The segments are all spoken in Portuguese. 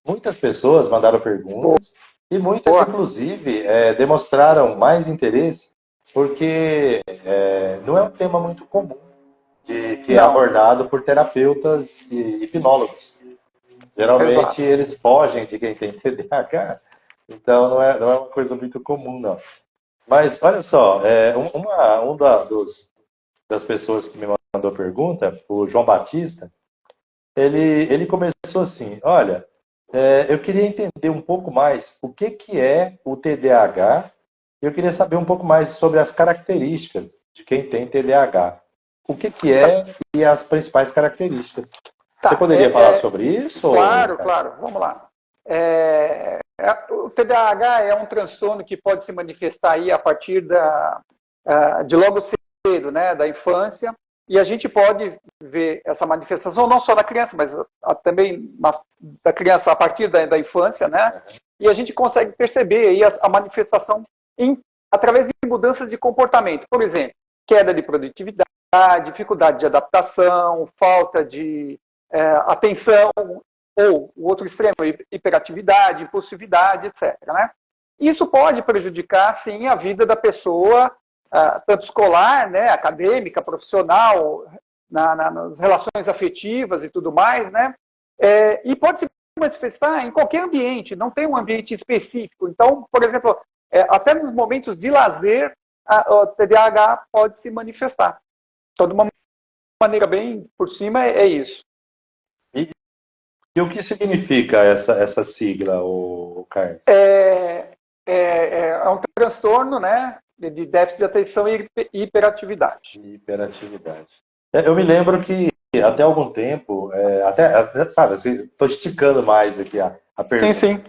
muitas pessoas mandaram perguntas e muitas, Boa. inclusive, demonstraram mais interesse porque não é um tema muito comum que é Não, abordado por terapeutas e hipnólogos. Geralmente exato. eles fogem de quem tem TDAH, então não é uma coisa muito comum, não. Mas olha só, das pessoas que me mandou pergunta, o João Batista, ele começou assim: olha, eu queria entender um pouco mais o que é o TDAH, e eu queria saber um pouco mais sobre as características de quem tem TDAH. O que é e as principais características. Você Tá, poderia falar sobre isso, claro, Carlos? claro, vamos lá. O TDAH é um transtorno que pode se manifestar aí a partir de logo cedo, né, da infância, e a gente pode ver essa manifestação não só da criança, mas também da criança a partir da infância, né, e a gente consegue perceber aí a manifestação através de mudanças de comportamento. Por exemplo, queda de produtividade, dificuldade de adaptação, falta de atenção, ou o outro extremo, hiperatividade, impulsividade, etc. Né? Isso pode prejudicar, sim, a vida da pessoa, tanto escolar, né, acadêmica, profissional, nas relações afetivas e tudo mais, né? E pode se manifestar em qualquer ambiente, não tem um ambiente específico. Então, por exemplo, até nos momentos de lazer, o TDAH pode se manifestar. Então, de uma maneira bem por cima, é isso. E o que significa essa sigla, o Carlos? É um transtorno, né, de déficit de atenção e hiperatividade. Hiperatividade. Eu me lembro que até algum tempo, sabe, estou esticando mais aqui a Sim, pergunta. sim.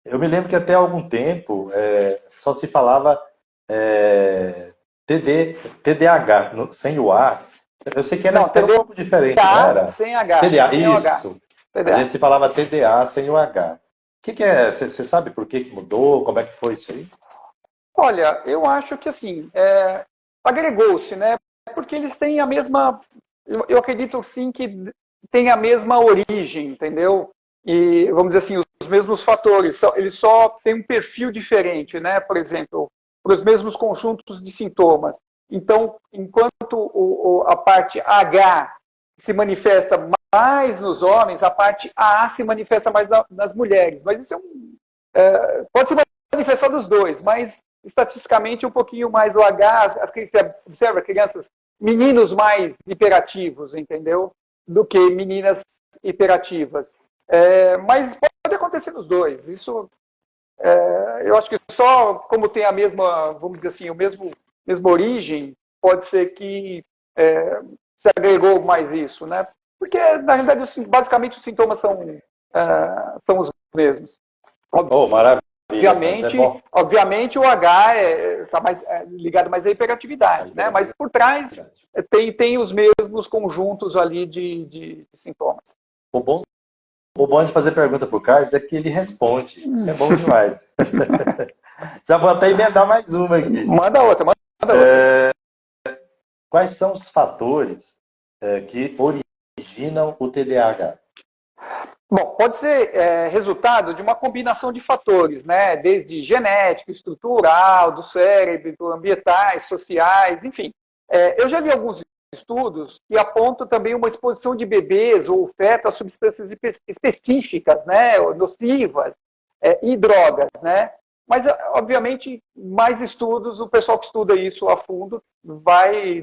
Eu me lembro que até algum tempo só se falava TDAH, sem o A. Eu sei que era Não, até um pouco diferente, não TDA era? sem H, TDA, sem o H. isso. A TDA. gente se falava TDA sem o H. O que é? Você sabe por que mudou? Como é que foi isso aí? Olha, eu acho que assim, agregou-se, né? Porque eles têm a mesma. Eu acredito sim que tem a mesma origem, entendeu? E vamos dizer assim, os mesmos fatores. Eles só têm um perfil diferente, né? Por exemplo, para os mesmos conjuntos de sintomas. Então, enquanto a parte H se manifesta mais nos homens, a parte A se manifesta mais nas mulheres. Mas isso pode se manifestar dos dois, mas estatisticamente um pouquinho mais o H, você observa crianças, meninos mais hiperativos, entendeu? Do que meninas hiperativas. Mas pode acontecer nos dois. Isso, eu acho que só como tem a mesma, vamos dizer assim, mesma origem, pode ser que se agregou mais isso, né? Porque, na realidade, basicamente os sintomas são os mesmos. Oh, maravilha, Carlos. É bom. Obviamente o H está ligado mais à A hiperatividade, né? Mas por trás hiperatividade. tem os mesmos conjuntos ali de sintomas. O bom de fazer pergunta pro Carlos é que ele responde. Isso é bom demais. Já vou até emendar mais uma aqui. Manda outra, manda outra. Quais são os fatores que originam o TDAH? Bom, pode ser resultado de uma combinação de fatores, né? Desde genético, estrutural, do cérebro, ambientais, sociais, enfim. Eu já vi alguns estudos que apontam também uma exposição de bebês ou feto a substâncias específicas, né? Nocivas, e drogas, né? Mas, obviamente, mais estudos, o pessoal que estuda isso a fundo vai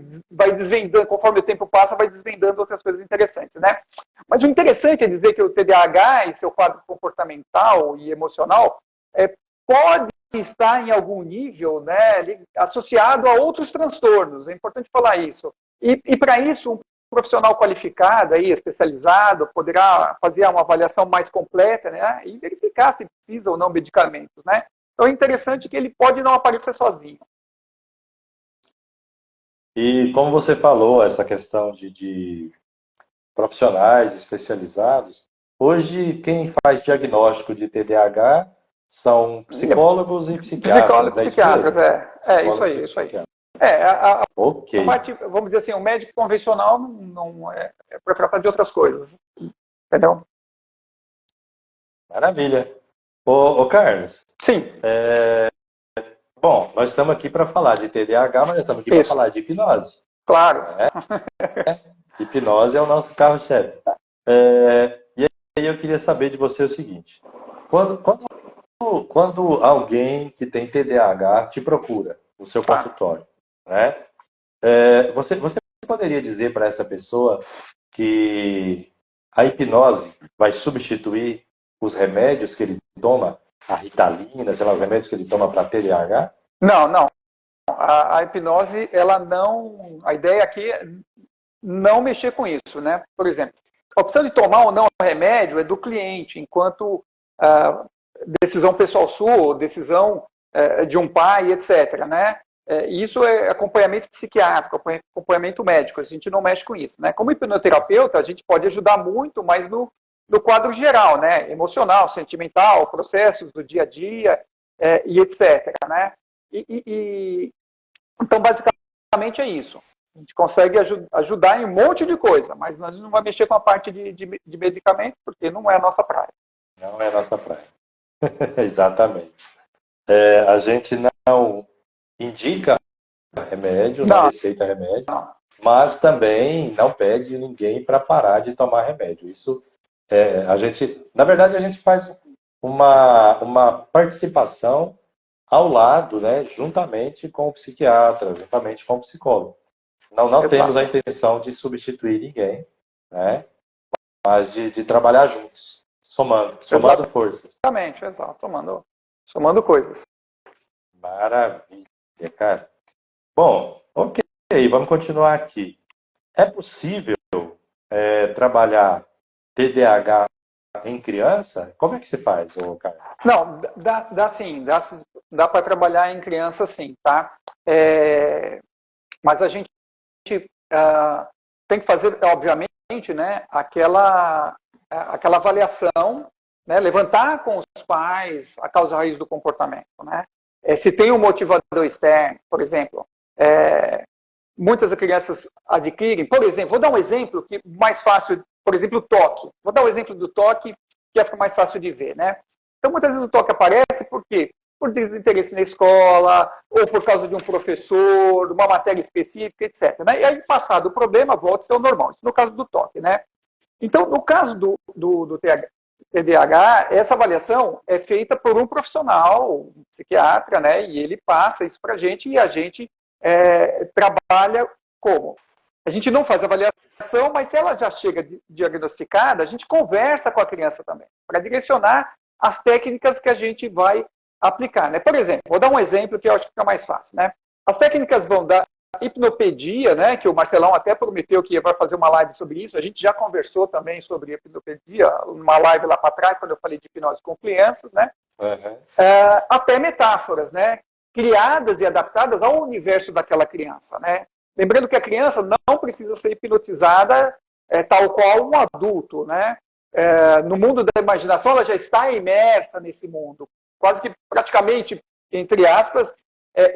desvendando, conforme o tempo passa, vai desvendando outras coisas interessantes, né? Mas o interessante é dizer que o TDAH e seu quadro comportamental e emocional pode estar em algum nível, né, associado a outros transtornos. É importante falar isso. E para isso, um profissional qualificado, aí, especializado, poderá fazer uma avaliação mais completa, né, e verificar se precisa ou não medicamentos, né? Então é interessante que ele pode não aparecer sozinho. E como você falou, essa questão de profissionais especializados, hoje quem faz diagnóstico de TDAH são psicólogos e psiquiatras, Psicólogos, é isso psicatras, mesmo? isso Psicólogos aí, e isso aí. psiquiatras. A Ok. parte, vamos dizer assim, o médico convencional não é para tratar de outras coisas, entendeu? Maravilha. Ô Carlos, Sim, bom, nós estamos aqui para falar de TDAH, mas nós estamos aqui para isso, falar de hipnose. claro. Hipnose é o nosso carro-chefe. E aí eu queria saber de você o seguinte: quando alguém que tem TDAH te procura no seu Tá. consultório, né? Você poderia dizer para essa pessoa que a hipnose vai substituir os remédios que ele toma, a Ritalina, sei lá, os remédios que ele toma para TDAH? Não, não. A hipnose, ela não. A ideia aqui é não mexer com isso, né? Por exemplo, a opção de tomar ou não o remédio é do cliente, enquanto decisão pessoal sua, ou decisão de um pai, etc., né? Isso é acompanhamento psiquiátrico, acompanhamento médico, a gente não mexe com isso, né? Como hipnoterapeuta, a gente pode ajudar muito, mas no quadro geral, né? Emocional, sentimental, processos do dia a dia, e etc., né? Então, basicamente é isso. A gente consegue ajudar em um monte de coisa, mas a gente não vai mexer com a parte de medicamento, porque não é a nossa praia. Não é a nossa praia. Exatamente. A gente não indica remédio, não Não, receita remédio, não. mas também não pede ninguém para parar de tomar remédio. Isso a gente, na verdade, a gente faz uma participação ao lado, né, juntamente com o psiquiatra, juntamente com o psicólogo. Não temos a Exato. intenção de substituir ninguém, né, mas de trabalhar juntos, somando forças. Exatamente, exato. Somando coisas. Maravilha, cara. Bom, ok, vamos continuar aqui. É possível trabalhar TDAH em criança? Como é que se faz, ô, cara? Não, dá sim, dá para trabalhar em criança sim, tá? Mas a gente tem que fazer, obviamente, né, aquela avaliação, né, levantar com os pais a causa raiz do comportamento, né? Se tem um motivador externo, por exemplo, muitas crianças adquirem, por exemplo, vou dar um exemplo que mais fácil, por exemplo, o toque. Vou dar um exemplo do toque que é mais fácil de ver, né? Então, muitas vezes o toque aparece por quê? Por desinteresse na escola, ou por causa de um professor, uma matéria específica, etc. Né? E aí, passado o problema, volta a ser o normal. Isso no caso do toque, né? Então, no caso do TDAH, essa avaliação é feita por um profissional, um psiquiatra, né? E ele passa isso para a gente e a gente trabalha como? A gente não faz avaliação, mas se ela já chega diagnosticada, a gente conversa com a criança também, para direcionar as técnicas que a gente vai aplicar, né? Por exemplo, vou dar um exemplo que eu acho que fica mais fácil, né? As técnicas vão da hipnopedia, né? Que o Marcelão até prometeu que vai fazer uma live sobre isso. A gente já conversou também sobre hipnopedia, uma live lá para trás, quando eu falei de hipnose com crianças, né? Uhum. Até metáforas, né? Criadas e adaptadas ao universo daquela criança, né? Lembrando que a criança não precisa ser hipnotizada tal qual um adulto, né? No mundo da imaginação, ela já está imersa nesse mundo, quase que praticamente, entre aspas,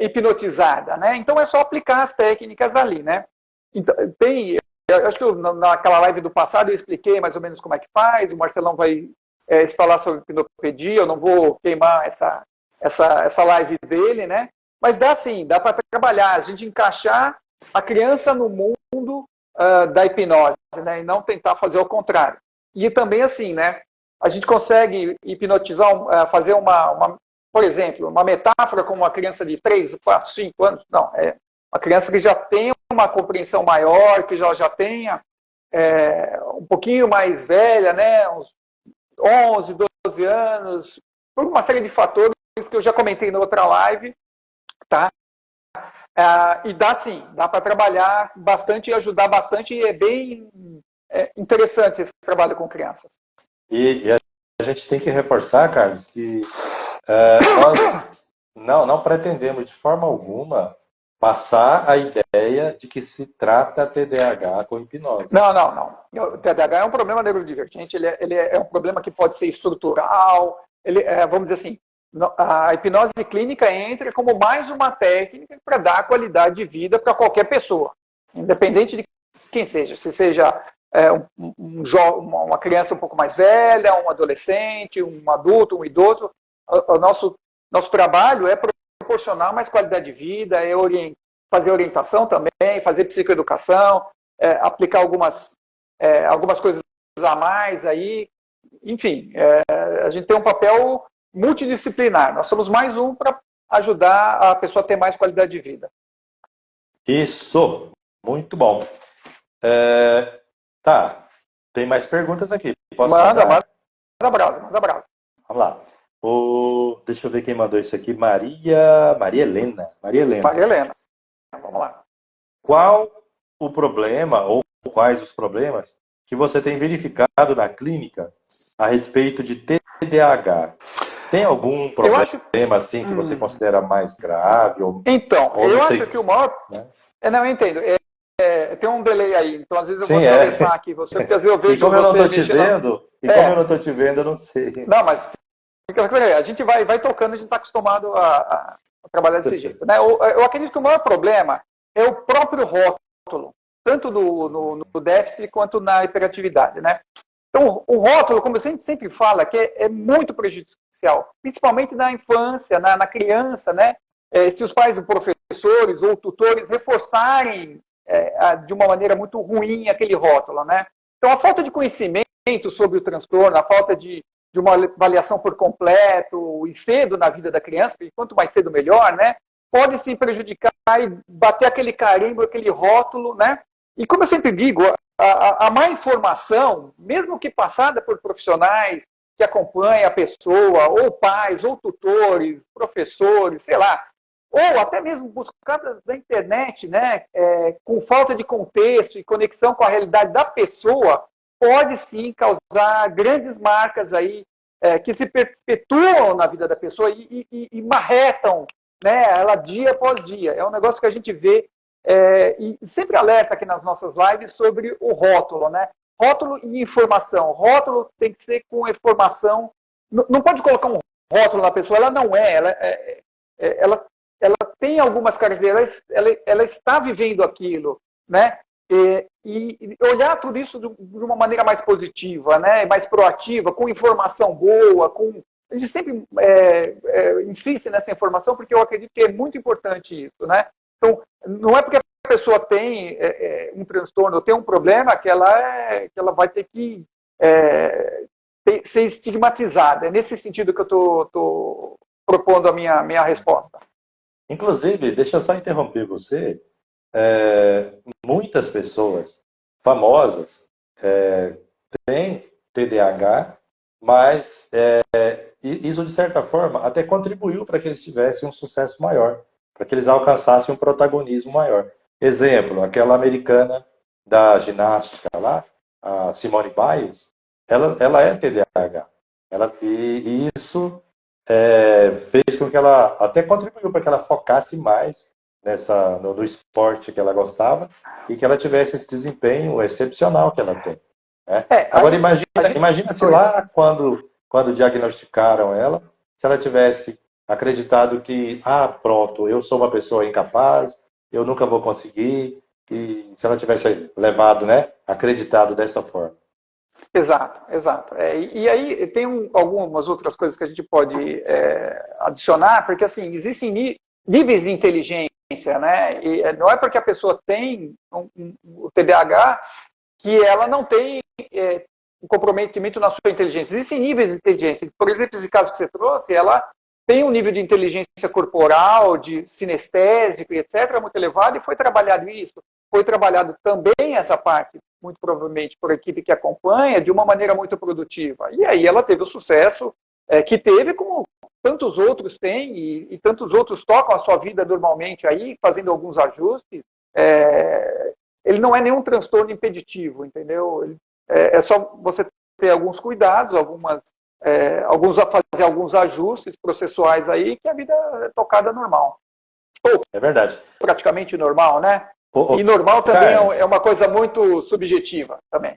hipnotizada, né? Então é só aplicar as técnicas ali, né? Então, eu acho que naquela live do passado eu expliquei mais ou menos como é que faz, o Marcelão vai falar sobre hipnopedia, eu não vou queimar essa live dele, né? Mas dá sim, dá para trabalhar, a gente encaixar a criança no mundo da hipnose, né? E não tentar fazer o contrário. E também assim, né? A gente consegue hipnotizar, fazer por exemplo, uma metáfora com uma criança de 3, 4, 5 anos. Não, é uma criança que já tem uma compreensão maior, que já tenha um pouquinho mais velha, né? Uns 11, 12 anos, por uma série de fatores que eu já comentei na outra live, tá? E dá sim, dá para trabalhar bastante e ajudar bastante, e é bem interessante esse trabalho com crianças. E a gente tem que reforçar, Carlos, que nós não pretendemos de forma alguma passar a ideia de que se trata TDAH com hipnose. Não. O TDAH é um problema neurodivergente, ele é um problema que pode ser estrutural, vamos dizer assim, a hipnose clínica entra como mais uma técnica para dar qualidade de vida para qualquer pessoa, independente de quem seja, se seja uma criança um pouco mais velha, um adolescente, um adulto, um idoso. O nosso trabalho é proporcionar mais qualidade de vida, fazer orientação também, fazer psicoeducação, aplicar algumas coisas a mais aí. Enfim, a gente tem um papel multidisciplinar. Nós somos mais um para ajudar a pessoa a ter mais qualidade de vida. Isso, muito bom. Tá, tem mais perguntas aqui. Posso manda mandar? Manda brasa. Vamos lá. Deixa eu ver quem mandou isso aqui. Maria Helena. Vamos lá. Qual o problema, ou quais os problemas, que você tem verificado na clínica a respeito de TDAH? Tem algum problema assim que você considera mais grave? Então, eu acho que o maior... Né? Não, eu entendo. Tem um delay aí, então às vezes eu vou atravessar aqui você, porque às vezes eu vejo como você... eu não estou te vendo, como eu não estou te vendo, eu não sei. Não, mas a gente vai tocando, a gente está acostumado a trabalhar desse jeito. Né? Eu acredito que o maior problema é o próprio rótulo, tanto no déficit quanto na hiperatividade. Né? Então, o rótulo, como a gente sempre fala, que é muito prejudicial, principalmente na infância, na criança, né? Se os pais, professores ou tutores reforçarem de uma maneira muito ruim aquele rótulo, né? Então, a falta de conhecimento sobre o transtorno, a falta de uma avaliação por completo e cedo na vida da criança, porque quanto mais cedo melhor, né? Pode sim prejudicar e bater aquele carimbo, aquele rótulo, né? E como eu sempre digo, a má informação, mesmo que passada por profissionais que acompanham a pessoa, ou pais, ou tutores, professores, sei lá, ou até mesmo buscadas na internet, né, com falta de contexto e conexão com a realidade da pessoa, pode sim causar grandes marcas aí, que se perpetuam na vida da pessoa e marretam, né, ela dia após dia. É um negócio que a gente vê e sempre alerta aqui nas nossas lives sobre o rótulo, né? Rótulo e informação. Rótulo tem que ser com informação. Não pode colocar um rótulo na pessoa, ela não é. Ela tem algumas características, ela está vivendo aquilo, né? E olhar tudo isso de uma maneira mais positiva, né? Mais proativa, com informação boa, a gente sempre insiste nessa informação porque eu acredito que é muito importante isso, né? Então, não é porque a pessoa tem um transtorno ou tem um problema que ela vai ter que ser estigmatizada. É nesse sentido que eu estou propondo a minha resposta. Inclusive, deixa eu só interromper você. Muitas pessoas famosas têm TDAH, mas isso, de certa forma, até contribuiu para que eles tivessem um sucesso maior, para que eles alcançassem um protagonismo maior. Exemplo, aquela americana da ginástica lá, a Simone Biles, ela é TDAH. E isso fez com que ela até contribuiu para que ela focasse mais no esporte que ela gostava e que ela tivesse esse desempenho excepcional que ela tem. Né? Agora, imagina se lá, quando diagnosticaram ela, se ela tivesse acreditado que, pronto, eu sou uma pessoa incapaz, eu nunca vou conseguir, e se ela tivesse levado, né, acreditado dessa forma. Exato. E aí tem algumas outras coisas que a gente pode adicionar, porque assim, existem níveis de inteligência, né? E não é porque a pessoa tem o TDAH que ela não tem um comprometimento na sua inteligência. Existem níveis de inteligência. Por exemplo, esse caso que você trouxe, ela tem um nível de inteligência corporal, de sinestésico e etc., muito elevado, e foi trabalhado isso. Foi trabalhado também essa parte, muito provavelmente por equipe que acompanha, de uma maneira muito produtiva. E aí ela teve o sucesso que teve, como tantos outros têm, e tantos outros tocam a sua vida normalmente aí, fazendo alguns ajustes. Ele não é nenhum transtorno impeditivo, entendeu? É só você ter alguns cuidados, fazer alguns ajustes processuais aí, que a vida é tocada normal. É verdade. Praticamente normal, né? E normal também é uma coisa muito subjetiva também.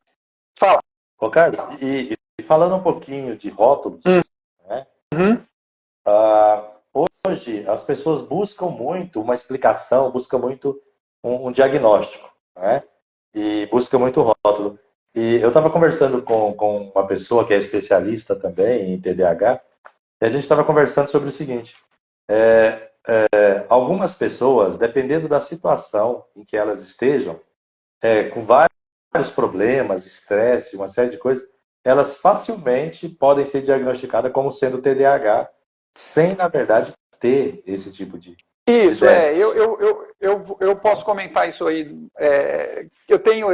Fala. Ô, Carlos, e falando um pouquinho de rótulos, né? Hoje as pessoas buscam muito uma explicação, buscam muito um diagnóstico, né? E buscam muito rótulo. E eu estava conversando com uma pessoa que é especialista também em TDAH, e a gente estava conversando sobre o seguinte: algumas pessoas, dependendo da situação em que elas estejam, com vários problemas, estresse, uma série de coisas, elas facilmente podem ser diagnosticadas como sendo TDAH, sem, na verdade, ter esse tipo de Isso, déficit. eu posso comentar isso aí. Eu tenho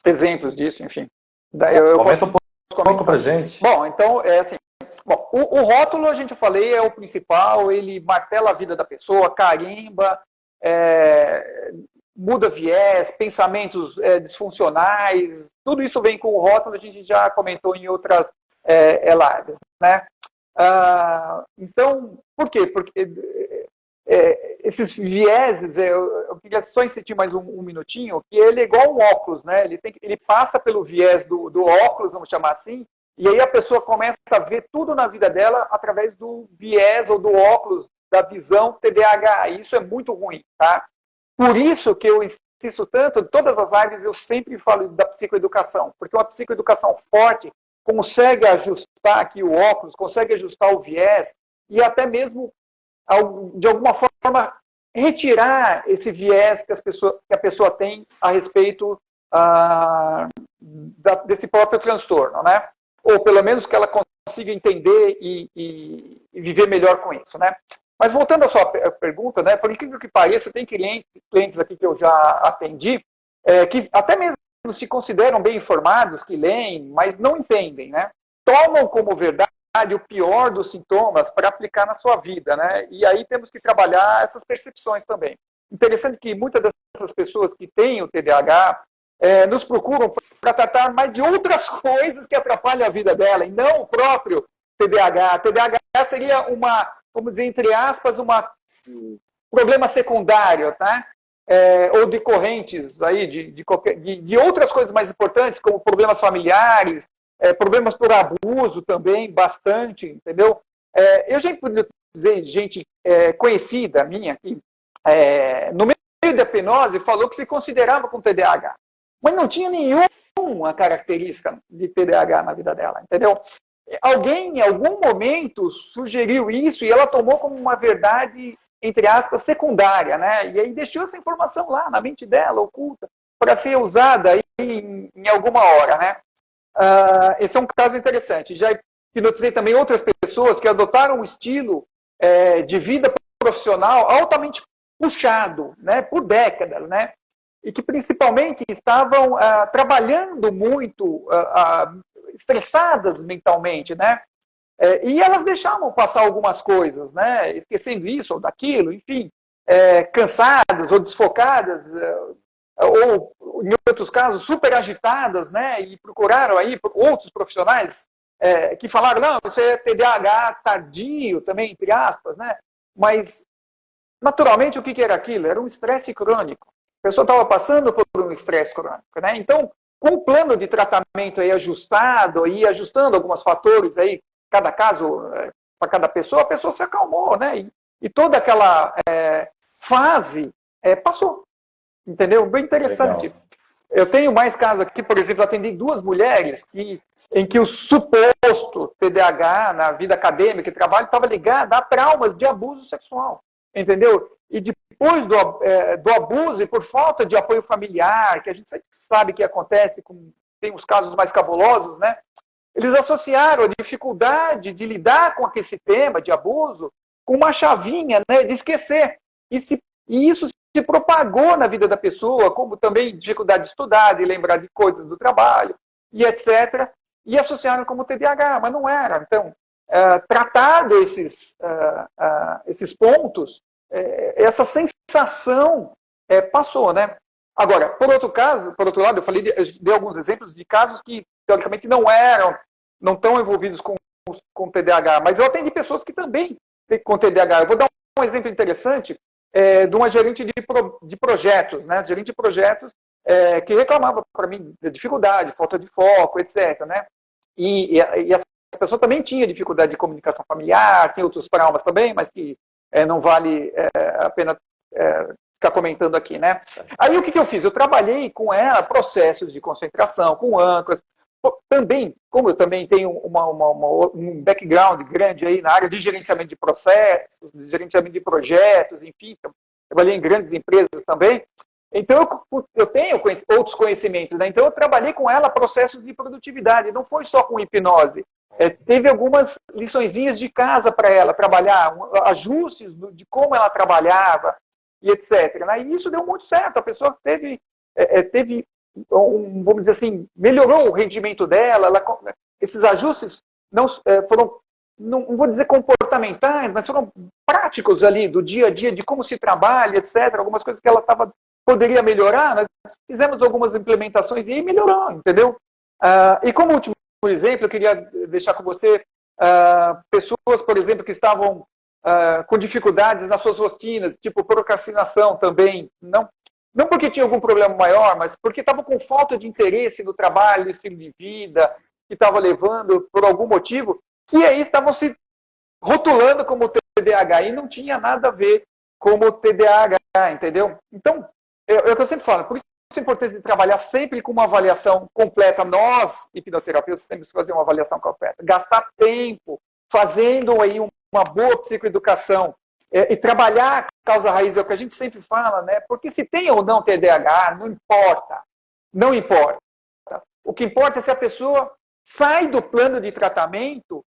exemplos disso, enfim. Eu posso Comenta um pouco comentar. pra gente. Bom, então, é assim, bom, o rótulo, a gente falei, é o principal, ele martela a vida da pessoa, carimba, muda viés, pensamentos disfuncionais, tudo isso vem com o rótulo, a gente já comentou em outras lives, né? Então, por quê? Porque esses vieses, eu queria só insistir mais um minutinho, que ele é igual um óculos, né? Ele passa pelo viés do óculos, vamos chamar assim, e aí a pessoa começa a ver tudo na vida dela através do viés ou do óculos da visão TDAH. E isso é muito ruim, tá? Por isso que eu insisto tanto, em todas as lives eu sempre falo da psicoeducação, porque uma psicoeducação forte consegue ajustar aqui o óculos, consegue ajustar o viés e até mesmo, de alguma forma, retirar esse viés que a pessoa tem a respeito desse próprio transtorno, né? Ou pelo menos que ela consiga entender e viver melhor com isso, né? Mas voltando à sua pergunta, né, por incrível que pareça, tem clientes aqui que eu já atendi, que até mesmo se consideram bem informados, que leem, mas não entendem, né? Tomam como verdade o pior dos sintomas para aplicar na sua vida, né? E aí temos que trabalhar essas percepções também. Interessante que muitas dessas pessoas que têm o TDAH nos procuram para tratar mais de outras coisas que atrapalham a vida dela, e não o próprio TDAH. TDAH seria vamos dizer, entre aspas, um problema secundário, tá? Ou decorrentes aí de outras coisas mais importantes, como problemas familiares, problemas por abuso também, bastante, entendeu? Eu já pude dizer, gente conhecida minha aqui, no meio da hipnose, falou que se considerava com TDAH, mas não tinha nenhuma característica de TDAH na vida dela, entendeu? Alguém, em algum momento, sugeriu isso e ela tomou como uma verdade, entre aspas, secundária, né? E aí deixou essa informação lá na mente dela, oculta, para ser usada aí em alguma hora, né? Esse é um caso interessante. Já hipnotizei também outras pessoas que adotaram um estilo de vida profissional altamente puxado, né? Por décadas, né? E que principalmente estavam trabalhando muito, estressadas mentalmente, né? E elas deixavam passar algumas coisas, né? Esquecendo isso ou daquilo, enfim, cansadas ou desfocadas, ou, em outros casos, super agitadas, né? E procuraram aí outros profissionais que falaram, não, isso é TDAH tardio também, entre aspas, né? Mas, naturalmente, o que era aquilo? Era um estresse crônico. A pessoa estava passando por um estresse crônico, né? Então, com o plano de tratamento aí ajustado, e ajustando alguns fatores aí, cada caso, para cada pessoa, a pessoa se acalmou, né? E toda aquela fase passou, entendeu? Bem interessante. Legal. Eu tenho mais casos aqui, por exemplo, atendi 2 mulheres em que o suposto TDAH na vida acadêmica e trabalho estava ligado a traumas de abuso sexual, entendeu? E depois do abuso e por falta de apoio familiar, que a gente sabe que acontece, tem os casos mais cabulosos, né? Eles associaram a dificuldade de lidar com esse tema de abuso com uma chavinha, né, de esquecer. E isso se propagou na vida da pessoa, como também dificuldade de estudar, de lembrar de coisas do trabalho, e etc. E associaram como TDAH, mas não era. Então, tratado esses pontos, essa sensação passou, né? Agora, por outro lado, eu dei alguns exemplos de casos que, teoricamente, não estão envolvidos com TDAH, mas eu atendi pessoas que também têm com TDAH. Eu vou dar um exemplo interessante de uma gerente de projetos, né? Gerente de projetos que reclamava para mim de dificuldade, falta de foco, etc., né? E essa pessoa também tinha dificuldade de comunicação familiar, tem outros traumas também, mas que não vale a pena ficar comentando aqui, né? Aí o que eu fiz? Eu trabalhei com ela processos de concentração, com âncoras. Também, como eu também tenho um background grande aí na área de gerenciamento de processos, de gerenciamento de projetos, enfim, trabalhei em grandes empresas também. Então, eu tenho outros conhecimentos, né? Então, eu trabalhei com ela processos de produtividade, não foi só com hipnose. Teve algumas liçõezinhas de casa para ela trabalhar, ajustes de como ela trabalhava e etc. Né? E isso deu muito certo, a pessoa teve vamos dizer assim, melhorou o rendimento dela, esses ajustes não foram, não vou dizer comportamentais, mas foram práticos ali do dia a dia, de como se trabalha, etc. Algumas coisas que ela poderia melhorar, nós fizemos algumas implementações e melhorou, entendeu? E como último exemplo, eu queria deixar com você pessoas, por exemplo, que estavam com dificuldades nas suas rotinas, tipo procrastinação também, não porque tinha algum problema maior, mas porque estavam com falta de interesse no trabalho, no estilo de vida, que estava levando por algum motivo, que aí estavam se rotulando como TDAH e não tinha nada a ver como TDAH, entendeu? Então, é o que eu sempre falo, por isso a importância de trabalhar sempre com uma avaliação completa. Nós, hipnoterapeutas, temos que fazer uma avaliação completa. Gastar tempo fazendo aí uma boa psicoeducação e trabalhar a causa raiz, é o que a gente sempre fala, né? Porque se tem ou não TDAH, não importa. Não importa. O que importa é se a pessoa sai do plano de tratamento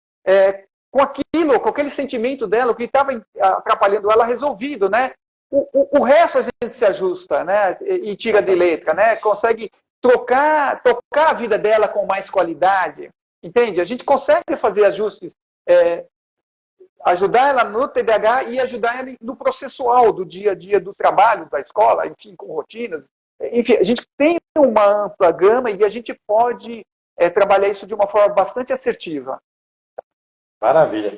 com aquele sentimento dela, o que estava atrapalhando ela, resolvido, né? O resto a gente se ajusta, né? E tira de letra, né? Consegue tocar a vida dela com mais qualidade, entende? A gente consegue fazer ajustes, ajudar ela no TDAH e ajudar ela no processual do dia a dia do trabalho, da escola, enfim, com rotinas. Enfim, a gente tem uma ampla gama e a gente pode trabalhar isso de uma forma bastante assertiva. Maravilha.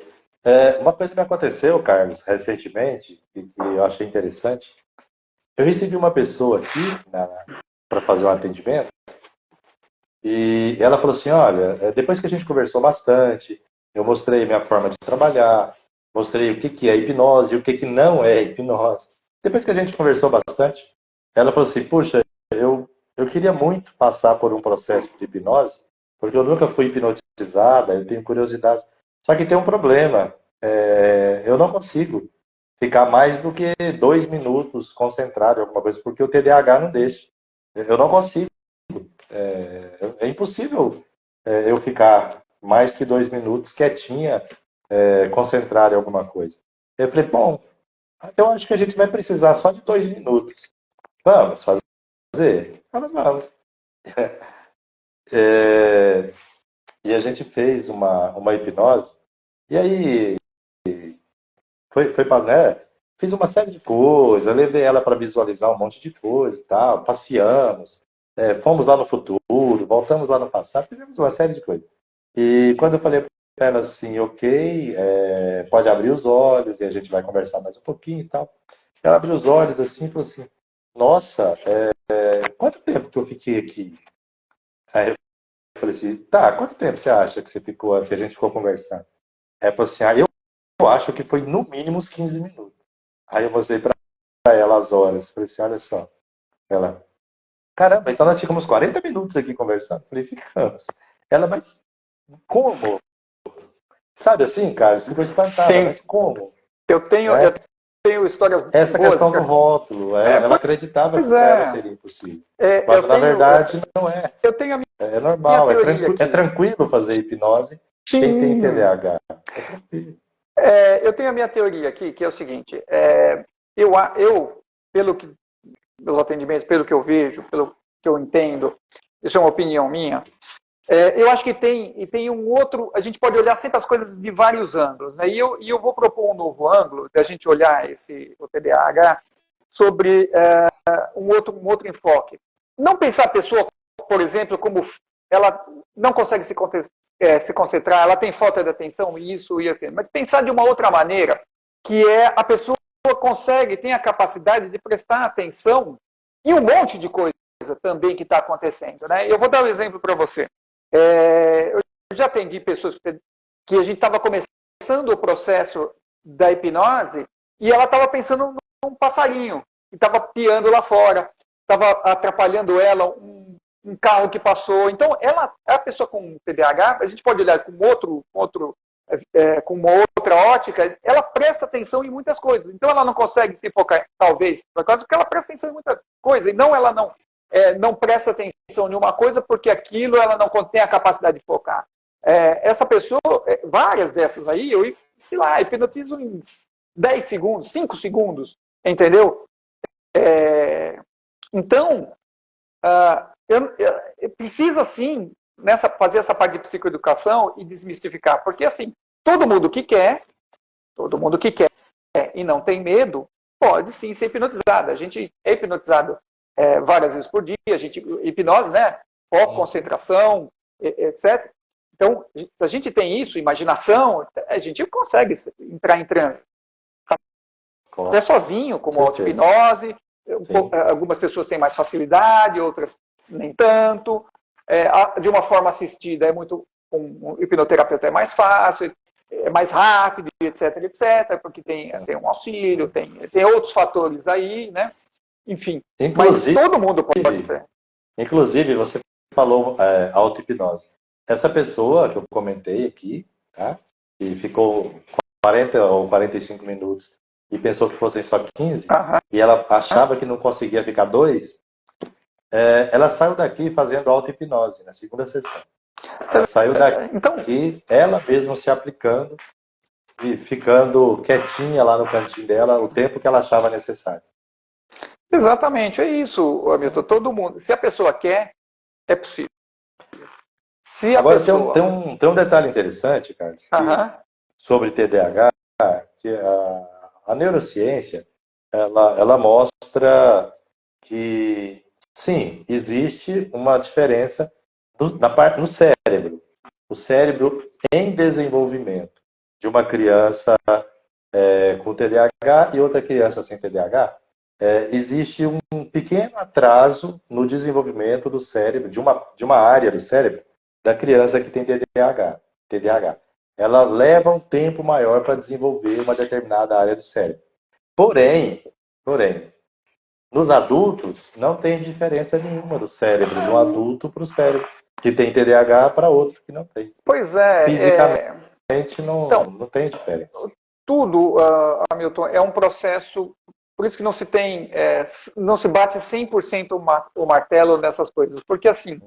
Uma coisa que me aconteceu, Carlos, recentemente, e que eu achei interessante, eu recebi uma pessoa aqui para fazer um atendimento, e ela falou assim, olha, depois que a gente conversou bastante, eu mostrei minha forma de trabalhar, mostrei o que é hipnose e o que não é hipnose. Depois que a gente conversou bastante, ela falou assim, puxa, eu queria muito passar por um processo de hipnose, porque eu nunca fui hipnotizada, eu tenho curiosidade. Só que tem um problema, eu não consigo ficar mais do que 2 minutos concentrado em alguma coisa, porque o TDAH não deixa. Eu não consigo. É impossível eu ficar mais que 2 minutos quietinha, concentrado em alguma coisa. Eu falei, bom, eu acho que a gente vai precisar só de 2 minutos. Vamos fazer? Ela, vamos. E a gente fez uma hipnose, e aí foi para, né? Fiz uma série de coisas, levei ela para visualizar um monte de coisa e tal, passeamos, fomos lá no futuro, voltamos lá no passado, fizemos uma série de coisas. E quando eu falei para ela assim, ok, pode abrir os olhos e a gente vai conversar mais um pouquinho e tal. Ela abriu os olhos assim e falou assim, nossa, quanto tempo que eu fiquei aqui? Aí eu falei assim, tá, quanto tempo você acha que que a gente ficou conversando? Aí ela falou assim, eu acho que foi no mínimo uns 15 minutos. Aí eu mostrei para ela as horas. Falei assim, olha só. Ela, caramba, então nós ficamos 40 minutos aqui conversando? Falei, ficamos. Ela, mas como? Sabe assim, Carlos? Ficou espantada, Sim. mas como? Eu tenho histórias essa boas. Questão do rótulo, ela acreditava que para ela seria impossível. Mas na verdade não é. Eu tenho a minha É normal, teoria tranquilo fazer hipnose. Sim. Quem tem TDAH. É tranquilo. Eu tenho a minha teoria aqui, que é o seguinte, eu pelo que dos atendimentos, pelo que eu vejo, pelo que eu entendo, isso é uma opinião minha, eu acho que tem um outro, a gente pode olhar sempre as coisas de vários ângulos, né? E eu vou propor um novo ângulo, de a gente olhar o TDAH sobre um outro enfoque. Não pensar a pessoa, por exemplo, como ela não consegue se concentrar, ela tem falta de atenção, isso e aquilo, mas pensar de uma outra maneira, que a pessoa tem a capacidade de prestar atenção em um monte de coisa também que está acontecendo, né? Eu vou dar um exemplo para você. Eu já atendi pessoas que a gente estava começando o processo da hipnose e ela estava pensando num passarinho. estava piando lá fora, estava atrapalhando ela, um carro que passou. Então, a pessoa com TDAH, a gente pode olhar com uma outra ótica, ela presta atenção em muitas coisas. Então, ela não consegue se focar, talvez, porque ela presta atenção em muita coisa, e ela não presta atenção em uma coisa porque aquilo ela não tem a capacidade de focar. Essa pessoa, várias dessas aí, eu, sei lá, hipnotizo em 10 segundos, 5 segundos, entendeu? Então, precisa sim fazer essa parte de psicoeducação e desmistificar, porque assim, todo mundo que quer e não tem medo, pode sim ser hipnotizado. A gente é hipnotizado várias vezes por dia, hipnose, né? Foco, concentração, etc. Então, se a gente tem isso, imaginação, a gente consegue entrar em transe. Até sozinho, como auto-hipnose. Algumas pessoas têm mais facilidade, outras nem tanto. De uma forma assistida, um hipnoterapeuta é mais fácil, é mais rápido, etc, etc, porque tem um auxílio, tem outros fatores aí, né? Enfim, mas todo mundo pode ser. Inclusive, você falou auto-hipnose. Essa pessoa que eu comentei aqui, tá? Que ficou 40 ou 45 minutos e pensou que fossem só 15, e ela achava que não conseguia ficar 2, ela saiu daqui fazendo auto-hipnose na segunda sessão. Ela saiu daqui, ela mesma se aplicando e ficando quietinha lá no cantinho dela o tempo que ela achava necessário. Exatamente, é isso, Hamilton. Todo mundo, se a pessoa quer, é possível. Agora, tem um detalhe interessante, Carlos, sobre TDAH, que a neurociência, ela mostra que, sim, existe uma diferença no cérebro. O cérebro em desenvolvimento de uma criança com TDAH e outra criança sem TDAH, existe um pequeno atraso no desenvolvimento do cérebro, de uma área do cérebro, da criança que tem TDAH. Ela leva um tempo maior para desenvolver uma determinada área do cérebro. Porém, nos adultos, não tem diferença nenhuma do cérebro de um adulto para o cérebro que tem TDAH para outro que não tem. Pois é. Fisicamente, não tem diferença. Tudo, Hamilton, é um processo. Por isso que não se tem, não se bate 100% o martelo nessas coisas. Porque, assim,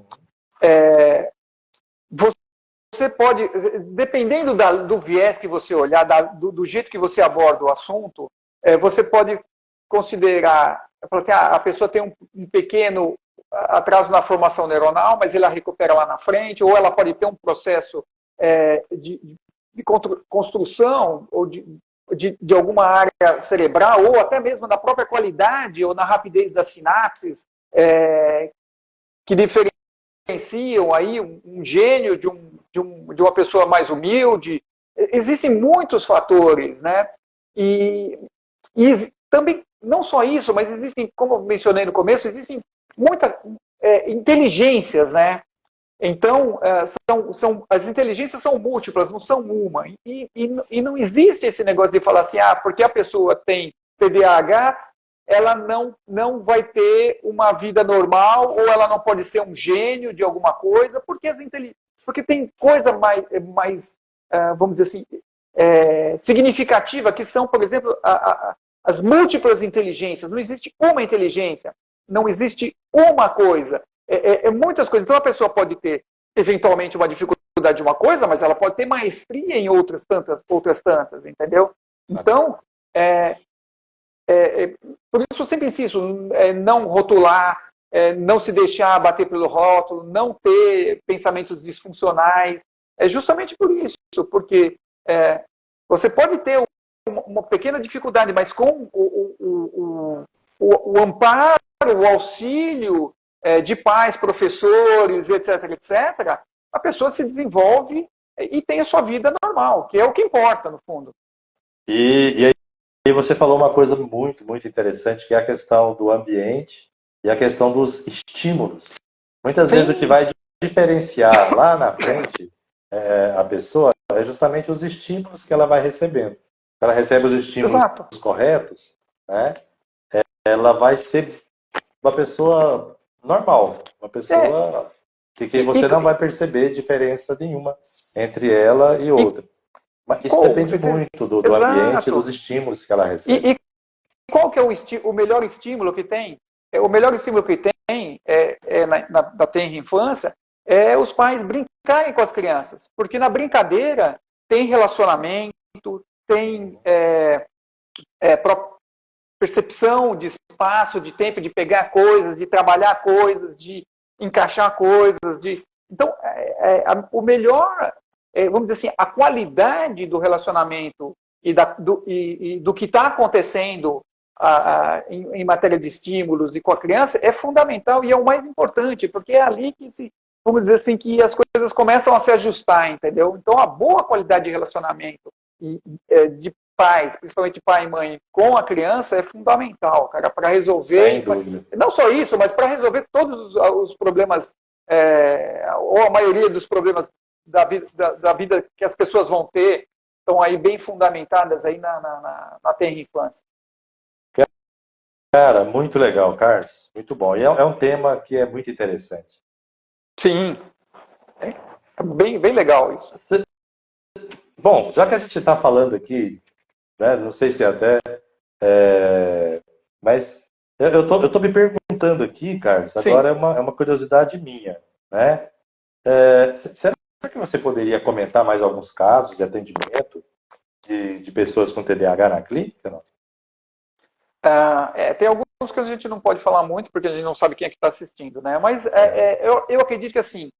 você pode, dependendo do viés que você olhar, do jeito que você aborda o assunto, você pode considerar, assim, a pessoa tem um pequeno atraso na formação neuronal, mas ela recupera lá na frente, ou ela pode ter um processo de construção ou de alguma área cerebral, ou até mesmo na própria qualidade ou na rapidez das sinapses, que diferenciam aí um gênio de uma pessoa mais humilde. Existem muitos fatores, né? E também, não só isso, mas existem, como eu mencionei no começo, existem muitas inteligências, né? Então, as inteligências são múltiplas, não são uma. E não existe esse negócio de falar assim, porque a pessoa tem TDAH, ela não vai ter uma vida normal, ou ela não pode ser um gênio de alguma coisa, porque tem coisa mais vamos dizer assim, significativa, que são, por exemplo, as múltiplas inteligências. Não existe uma inteligência, não existe uma coisa. Muitas coisas. Então, a pessoa pode ter, eventualmente, uma dificuldade de uma coisa, mas ela pode ter maestria em outras tantas, entendeu? Então, por isso eu sempre insisto, não rotular, não se deixar bater pelo rótulo, não ter pensamentos disfuncionais. É justamente por isso, porque você pode ter uma pequena dificuldade, mas com o amparo, o auxílio de pais, professores, etc., etc., a pessoa se desenvolve e tem a sua vida normal, que é o que importa, no fundo. E aí você falou uma coisa muito, muito interessante, que é a questão do ambiente e a questão dos estímulos. Muitas vezes o que vai diferenciar lá na frente a pessoa é justamente os estímulos que ela vai recebendo. Ela recebe os estímulos corretos, né? ela vai ser uma pessoa normal, uma pessoa que você não vai perceber diferença nenhuma entre ela e outra. Mas isso depende muito do ambiente e dos estímulos que ela recebe. E qual que é o melhor estímulo que tem? O melhor estímulo que tem na tenra infância é os pais brincarem com as crianças. Porque na brincadeira tem relacionamento, tem percepção de espaço, de tempo, de pegar coisas, de trabalhar coisas, de encaixar coisas. Então, o melhor, vamos dizer assim, a qualidade do relacionamento e do que está acontecendo em matéria de estímulos e com a criança é fundamental e é o mais importante, porque é ali que vamos dizer assim, que as coisas começam a se ajustar, entendeu? Então, a boa qualidade de relacionamento de pais, principalmente pai e mãe, com a criança é fundamental, cara, para resolver, não só isso, mas para resolver todos os problemas, ou a maioria dos problemas da vida que as pessoas vão ter, estão aí bem fundamentadas aí na tenra infância. Cara, muito legal, Carlos, muito bom. E é um tema que é muito interessante. Sim, é bem legal isso. Bom, já que a gente está falando aqui, né, não sei se até, mas eu tô me perguntando aqui, Carlos, agora é uma curiosidade minha, né? Será que você poderia comentar mais alguns casos de atendimento de pessoas com TDAH na clínica? Não? Tem alguns que a gente não pode falar muito, porque a gente não sabe quem é que está assistindo, né? Mas eu acredito que, assim,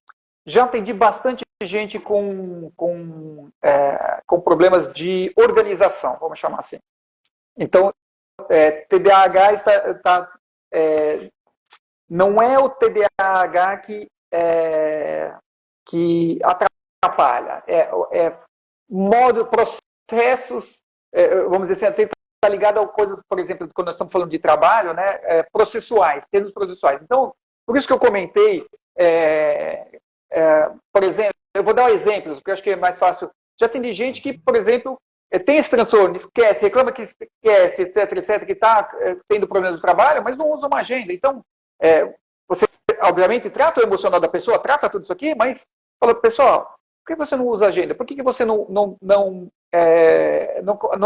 já atendi bastante gente com problemas de organização, vamos chamar assim. Então, TDAH não é o TDAH que atrapalha, processos, vamos dizer assim, está ligado a coisas, por exemplo, quando nós estamos falando de trabalho, né, processuais, termos processuais. Então, por isso que eu comentei, por exemplo, eu vou dar exemplos, porque eu acho que é mais fácil. Já atendi gente que, por exemplo, tem esse transtorno, esquece, reclama que esquece, etc., que está tendo problemas no trabalho, mas não usa uma agenda. Então, você, obviamente, trata o emocional da pessoa, trata tudo isso aqui, mas fala, pessoal, por que você não usa agenda? Por que você não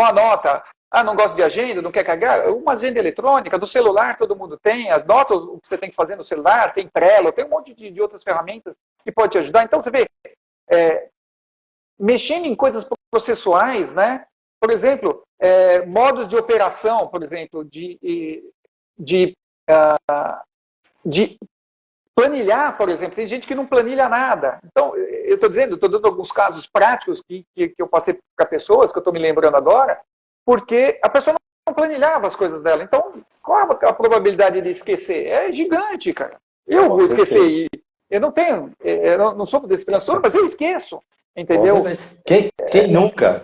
anota? Não gosta de agenda, não quer cagar? Uma agenda eletrônica, do celular todo mundo tem, anota o que você tem que fazer no celular, tem Trello, tem um monte de outras ferramentas que pode te ajudar. Então, você vê, mexendo em coisas processuais, né? Por exemplo, modos de operação, por exemplo, de planilhar, por exemplo. Tem gente que não planilha nada. Então, eu estou dando alguns casos práticos que eu passei para pessoas, que eu estou me lembrando agora, porque a pessoa não planilhava as coisas dela. Então, qual é a probabilidade de esquecer? É gigante, cara. Eu vou esquecer. Eu não sofro desse transtorno, mas eu esqueço. Entendeu? Quem nunca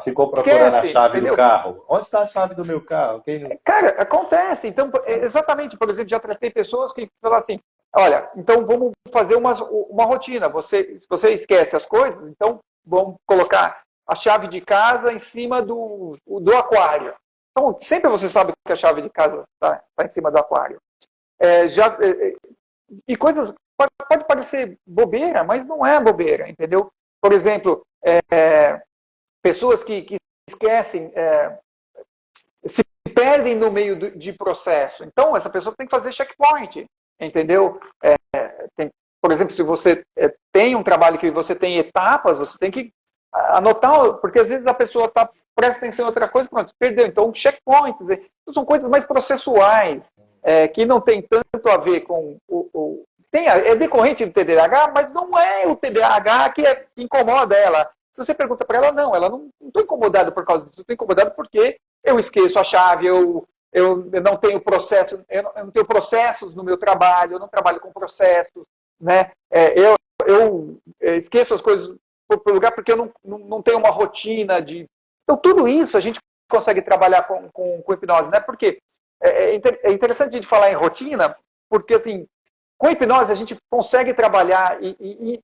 ficou procurando a chave do carro? Onde está a chave do meu carro? Cara, acontece. Então, exatamente, por exemplo, já tratei pessoas que falam assim, olha, então vamos fazer uma rotina. Se você esquece as coisas, então vamos colocar a chave de casa em cima do aquário. Então, sempre você sabe que a chave de casa está em cima do aquário. E coisas... Pode parecer bobeira, mas não é bobeira, entendeu? Por exemplo, pessoas que esquecem, se perdem no meio de processo. Então, essa pessoa tem que fazer checkpoint, entendeu? Por exemplo, se você tem um trabalho que você tem etapas, você tem que anotar, porque às vezes a pessoa presta atenção em outra coisa, pronto, perdeu. Então, checkpoints, são coisas mais processuais, que não tem tanto a ver com é decorrente do TDAH, mas não é o TDAH que incomoda ela. Se você pergunta para ela, ela não estou incomodado por causa disso, estou incomodado porque eu esqueço a chave, eu não tenho processo, eu não tenho processos no meu trabalho, eu não trabalho com processos, né? Eu esqueço as coisas por lugar porque eu não tenho uma rotina de... Então, tudo isso a gente consegue trabalhar com hipnose, né? Porque é interessante a gente falar em rotina, porque, assim, com hipnose a gente consegue trabalhar e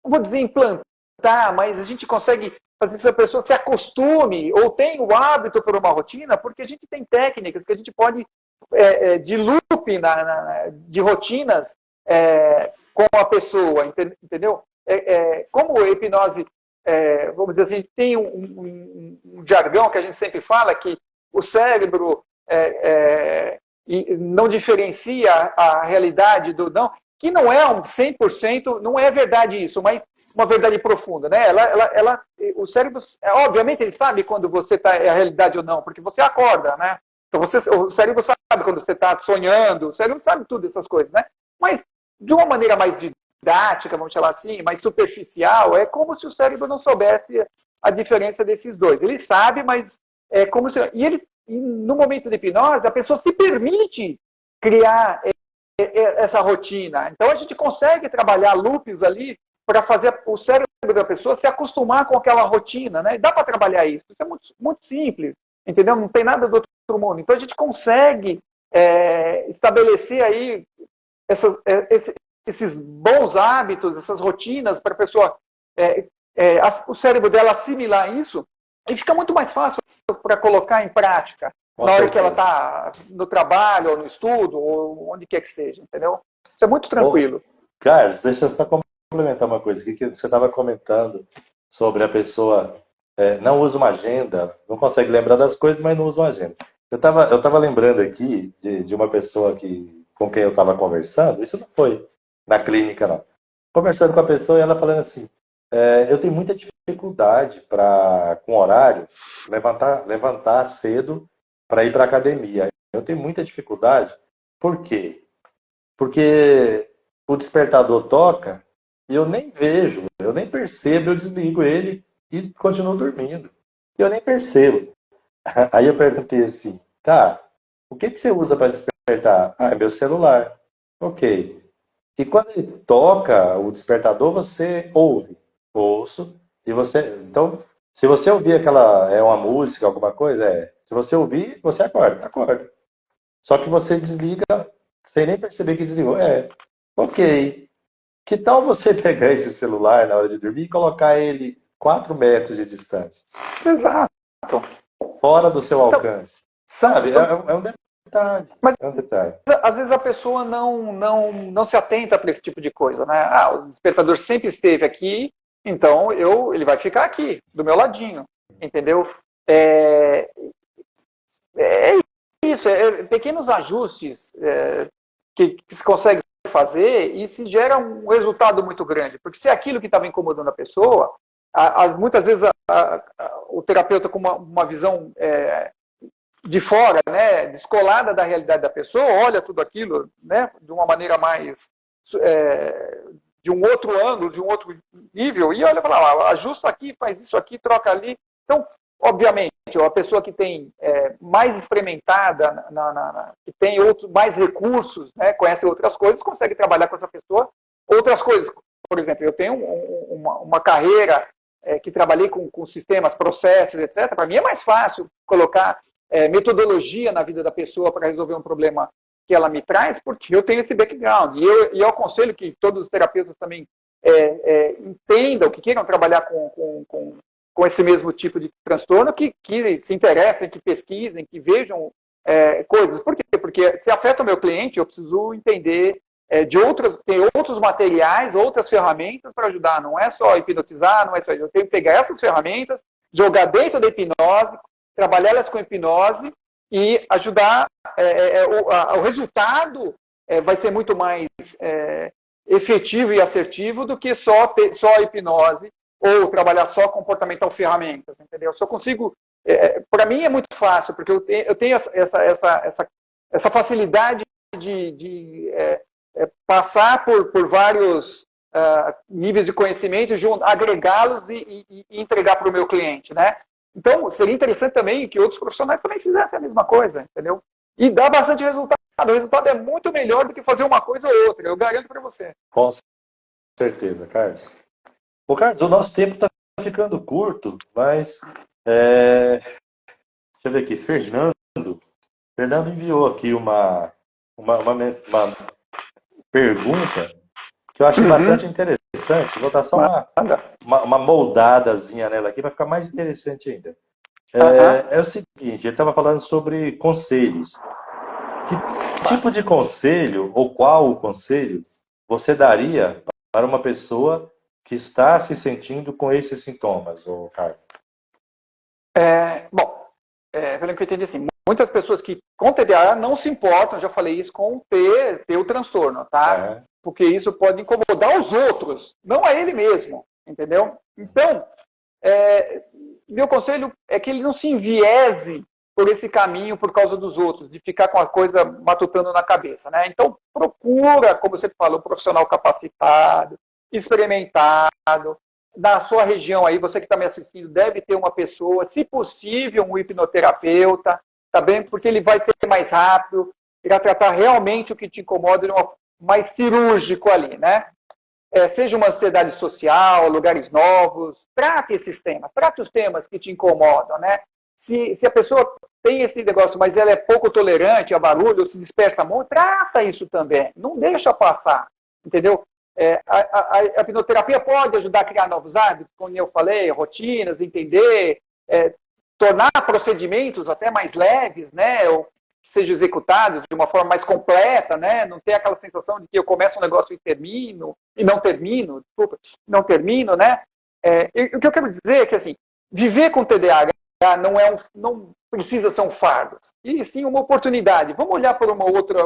não vou dizer implantar, mas a gente consegue fazer essa pessoa se acostume ou tenha o hábito por uma rotina, porque a gente tem técnicas que a gente pode, de loop, de rotinas, com a pessoa, entendeu? Como a hipnose, vamos dizer assim, tem um jargão que a gente sempre fala, que o cérebro não diferencia a realidade do não, que não é 100%, não é verdade isso, mas uma verdade profunda, né? O cérebro, obviamente, ele sabe quando você está a realidade ou não, porque você acorda, né? Então o cérebro sabe quando você está sonhando, o cérebro sabe tudo essas coisas, né? Mas de uma maneira mais didática, vamos falar assim, mais superficial, é como se o cérebro não soubesse a diferença desses dois. Ele sabe, mas é como se... E no momento de hipnose, a pessoa se permite criar essa rotina. Então a gente consegue trabalhar loops ali para fazer o cérebro da pessoa se acostumar com aquela rotina, né? Dá para trabalhar isso. Isso é muito, muito simples, entendeu? Não tem nada do outro mundo. Então a gente consegue estabelecer aí esses bons hábitos, essas rotinas para a pessoa, o cérebro dela assimilar isso, e fica muito mais fácil para colocar em prática na hora que ela está no trabalho, ou no estudo, ou onde quer que seja, entendeu? Isso é muito tranquilo. Carlos, deixa eu só complementar uma coisa aqui, que você estava comentando sobre a pessoa não usa uma agenda, não consegue lembrar das coisas, mas não usa uma agenda. Eu tava lembrando aqui de uma pessoa com quem eu estava conversando, isso não foi na clínica, não. Conversando com a pessoa e ela falando assim, eu tenho muita dificuldade com horário, levantar cedo para ir para a academia. Eu tenho muita dificuldade. Por quê? Porque o despertador toca e eu nem vejo, eu nem percebo, eu desligo ele e continuo dormindo. Eu nem percebo. Aí eu perguntei assim, tá, o que você usa para despertar? Ah, é meu celular. Ok. E quando ele toca o despertador, você ouve. Ouço. E você. Então, se você ouvir uma música, alguma coisa, se você ouvir, você acorda. Acorda. Só que você desliga sem nem perceber que desligou. Ok. Que tal você pegar esse celular na hora de dormir e colocar ele 4 metros de distância? Exato. Fora do seu alcance. Sabe? É um detalhe. Mas é um detalhe. Às vezes a pessoa não se atenta para esse tipo de coisa, né? O despertador sempre esteve aqui, então ele vai ficar aqui, do meu ladinho, entendeu? É isso, pequenos ajustes que se consegue fazer e se gera um resultado muito grande, porque se é aquilo que estava incomodando a pessoa, muitas vezes o terapeuta com uma visão de fora, né, descolada da realidade da pessoa, olha tudo aquilo, né, de uma maneira mais de um outro ângulo, de um outro nível, e olha para lá, ajusta aqui, faz isso aqui, troca ali. Então, obviamente, a pessoa que tem mais experimentada, que tem mais recursos, né, conhece outras coisas, consegue trabalhar com essa pessoa outras coisas. Por exemplo, eu tenho uma carreira que trabalhei com sistemas, processos, etc. Para mim é mais fácil colocar metodologia na vida da pessoa para resolver um problema que ela me traz, porque eu tenho esse background. E eu aconselho que todos os terapeutas também entendam, que queiram trabalhar com esse mesmo tipo de transtorno, que se interessem, que pesquisem, que vejam coisas. Por quê? Porque se afeta o meu cliente, eu preciso entender tem outros materiais, outras ferramentas para ajudar. Não é só hipnotizar, não é só isso. Eu tenho que pegar essas ferramentas, jogar dentro da hipnose, trabalhar-las com hipnose e ajudar. O resultado vai ser muito mais efetivo e assertivo do que só a hipnose ou trabalhar só comportamental ferramentas, entendeu? Só consigo... para mim é muito fácil, porque eu tenho essa facilidade de passar por vários níveis de conhecimento, agregá-los e entregar para o meu cliente, né? Então, seria interessante também que outros profissionais também fizessem a mesma coisa, entendeu? E dá bastante resultado. O resultado é muito melhor do que fazer uma coisa ou outra, eu garanto para você. Com certeza, Carlos. Ô, Carlos, o nosso tempo está ficando curto, mas... deixa eu ver aqui, Fernando enviou aqui uma pergunta que eu achei bastante interessante. interessante, vou dar só uma moldadazinha nela aqui, vai ficar mais interessante ainda. É o seguinte, ele estava falando sobre conselhos. Que tipo de conselho, ou qual o conselho, você daria para uma pessoa que está se sentindo com esses sintomas, ô Carlos? Pelo que eu entendi, assim, muitas pessoas que com TDAH não se importam, já falei isso, com ter o transtorno, tá? Porque isso pode incomodar os outros, não a ele mesmo, entendeu? Então, meu conselho é que ele não se enviese por esse caminho por causa dos outros, de ficar com a coisa matutando na cabeça, né? Então, procura, como você falou, um profissional capacitado, experimentado. Na sua região aí, você que está me assistindo, deve ter uma pessoa, se possível, um hipnoterapeuta, tá bem? Porque ele vai ser mais rápido, ele vai tratar realmente o que te incomoda de um mais cirúrgico ali, né? Seja uma ansiedade social, lugares novos, trate esses temas, trate os temas que te incomodam, né? Se a pessoa tem esse negócio, mas ela é pouco tolerante a barulho, ou se dispersa muito, trata isso também, não deixa passar, entendeu? A hipnoterapia pode ajudar a criar novos hábitos, como eu falei, rotinas, entender, tornar procedimentos até mais leves, né? Ou que sejam executados de uma forma mais completa, né? Não ter aquela sensação de que eu começo um negócio e não termino, né? O que eu quero dizer é que, assim, viver com TDAH não precisa ser um fardo, e sim uma oportunidade. Vamos olhar por uma outra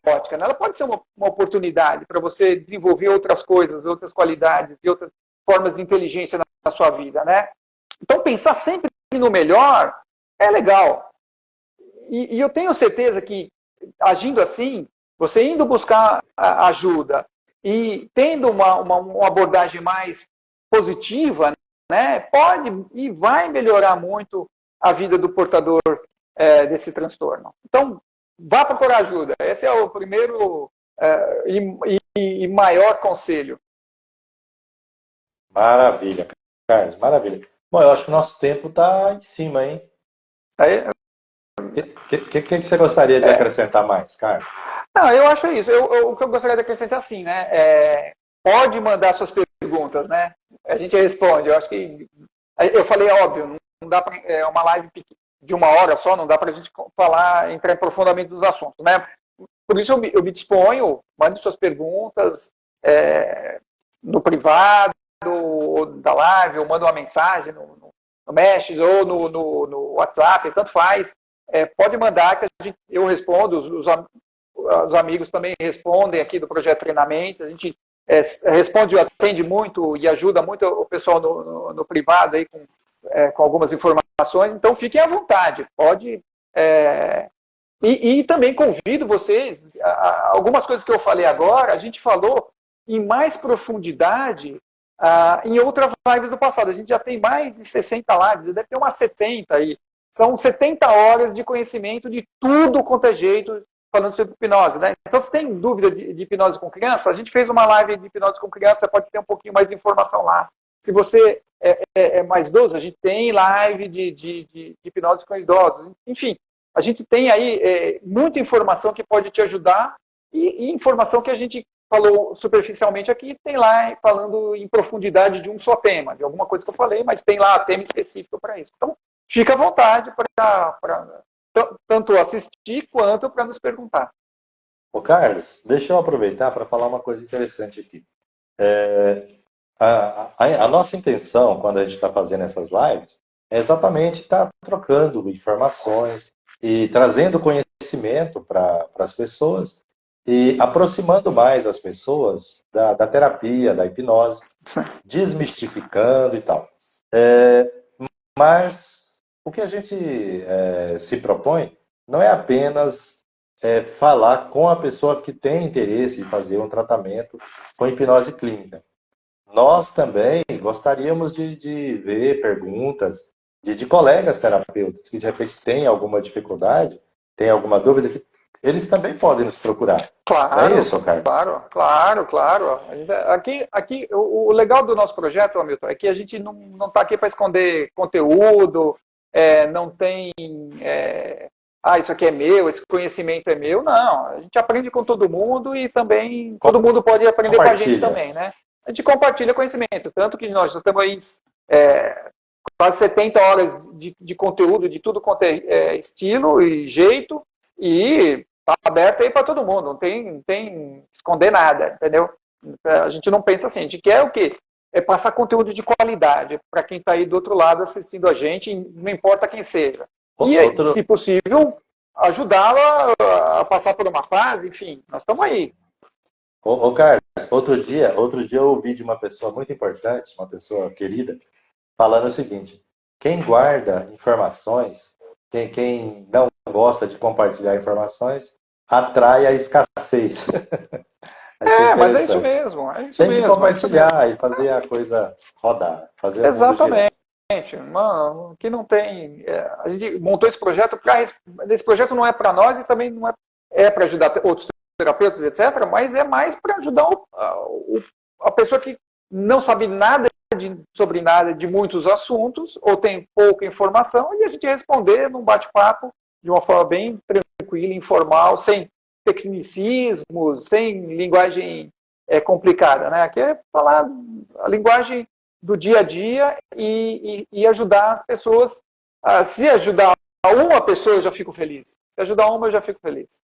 ótica, né? Ela pode ser uma oportunidade para você desenvolver outras coisas, outras qualidades e outras formas de inteligência na sua vida, né? Então, pensar sempre no melhor é legal. E eu tenho certeza que, agindo assim, você indo buscar ajuda e tendo uma abordagem mais positiva, né, pode e vai melhorar muito a vida do portador desse transtorno. Então, vá procurar ajuda. Esse é o primeiro e maior conselho. Maravilha, Carlos, maravilha. Bom, eu acho que o nosso tempo está em cima, hein? O que você gostaria de acrescentar mais, Carlos? Não, eu acho isso. O que eu gostaria de acrescentar assim, né? Pode mandar suas perguntas, né? A gente responde. Eu acho que eu falei óbvio, não dá para uma live de 1 hora só, não dá para a gente entrar em profundamente nos assuntos, né? Por isso eu me disponho, mande suas perguntas no privado ou da live, ou manda uma mensagem no Messenger ou no WhatsApp, tanto faz. Pode mandar que eu respondo, os amigos também respondem aqui do Projeto Treinamento, a gente responde, atende muito e ajuda muito o pessoal no privado aí com algumas informações, então fiquem à vontade, pode. E também convido vocês, algumas coisas que eu falei agora, a gente falou em mais profundidade em outras lives do passado. A gente já tem mais de 60 lives, deve ter umas 70 aí. São 70 horas de conhecimento de tudo quanto é jeito, falando sobre hipnose, né? Então, se tem dúvida de hipnose com criança, a gente fez uma live de hipnose com criança, pode ter um pouquinho mais de informação lá. Se você é mais idoso, a gente tem live de hipnose com idosos. Enfim, a gente tem aí muita informação que pode te ajudar e informação que a gente falou superficialmente aqui, tem lá falando em profundidade de um só tema, de alguma coisa que eu falei, mas tem lá tema específico para isso. Então, fica à vontade para tanto assistir quanto para nos perguntar. Ô Carlos, deixa eu aproveitar para falar uma coisa interessante aqui. A nossa intenção, quando a gente está fazendo essas lives, é exatamente estar trocando informações e trazendo conhecimento para as pessoas e aproximando mais as pessoas da terapia, da hipnose, desmistificando e tal. Mas o que a gente se propõe não é apenas falar com a pessoa que tem interesse em fazer um tratamento com hipnose clínica. Nós também gostaríamos de ver perguntas de colegas terapeutas que de repente têm alguma dificuldade, têm alguma dúvida, que eles também podem nos procurar. Claro, é isso, Carlos? Claro. Aqui, o legal do nosso projeto, Hamilton, é que a gente não está aqui para esconder conteúdo, não tem isso aqui é meu, esse conhecimento é meu. Não, a gente aprende com todo mundo e também todo mundo pode aprender com a gente também, né? A gente compartilha conhecimento, tanto que nós estamos aí quase 70 horas de conteúdo, de tudo quanto é estilo e jeito, e está aberto aí para todo mundo, não tem esconder nada, entendeu? A gente não pensa assim, a gente quer o quê? É passar conteúdo de qualidade para quem está aí do outro lado assistindo a gente, não importa quem seja. E, se possível, ajudá-lo a passar por uma fase, enfim, nós estamos aí. Ô Carlos, outro dia eu ouvi de uma pessoa muito importante, uma pessoa querida, falando o seguinte: quem guarda informações, quem não gosta de compartilhar informações, atrai a escassez. Mas é isso mesmo. Tem que compartilhar e fazer a coisa rodar. Fazer exatamente. Mano, que não tem. A gente montou esse projeto esse projeto não é para nós e também não é para ajudar outros terapeutas, etc., mas é mais para ajudar a pessoa que não sabe nada sobre nada de muitos assuntos, ou tem pouca informação, e a gente responder num bate-papo de uma forma bem tranquila, informal, sem tecnicismos, sem linguagem complicada, né? Aqui é falar a linguagem do dia a dia e ajudar as pessoas. Se ajudar uma pessoa, eu já fico feliz. Se ajudar uma, eu já fico feliz.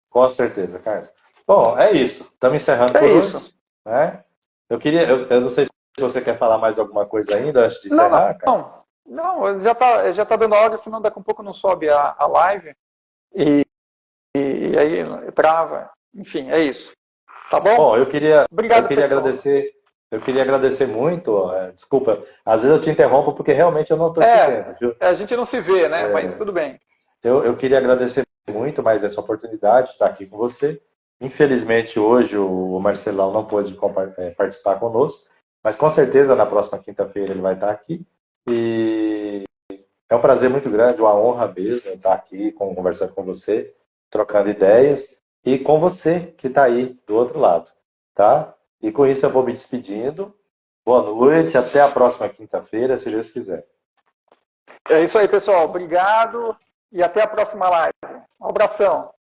Com certeza, Carlos. Bom, é isso. Estamos encerrando por hoje. Né? Eu não sei se você quer falar mais alguma coisa ainda antes de encerrar, Carlos. Não, já tá dando hora, senão daqui a pouco não sobe a live. E aí trava. Enfim, é isso. Tá bom? Bom, eu queria agradecer. Eu queria agradecer muito. Desculpa, às vezes eu te interrompo porque realmente eu não estou te vendo. Viu? A gente não se vê, né? Mas tudo bem. Eu queria agradecer muito mais essa oportunidade de estar aqui com você. Infelizmente, hoje o Marcelão não pôde participar conosco, mas com certeza na próxima quinta-feira ele vai estar aqui. E é um prazer muito grande, uma honra mesmo estar aqui conversando com você, trocando ideias, e com você que está aí do outro lado, tá? E com isso eu vou me despedindo. Boa noite, até a próxima quinta-feira, se Deus quiser. É isso aí, pessoal. Obrigado e até a próxima live. Um abração.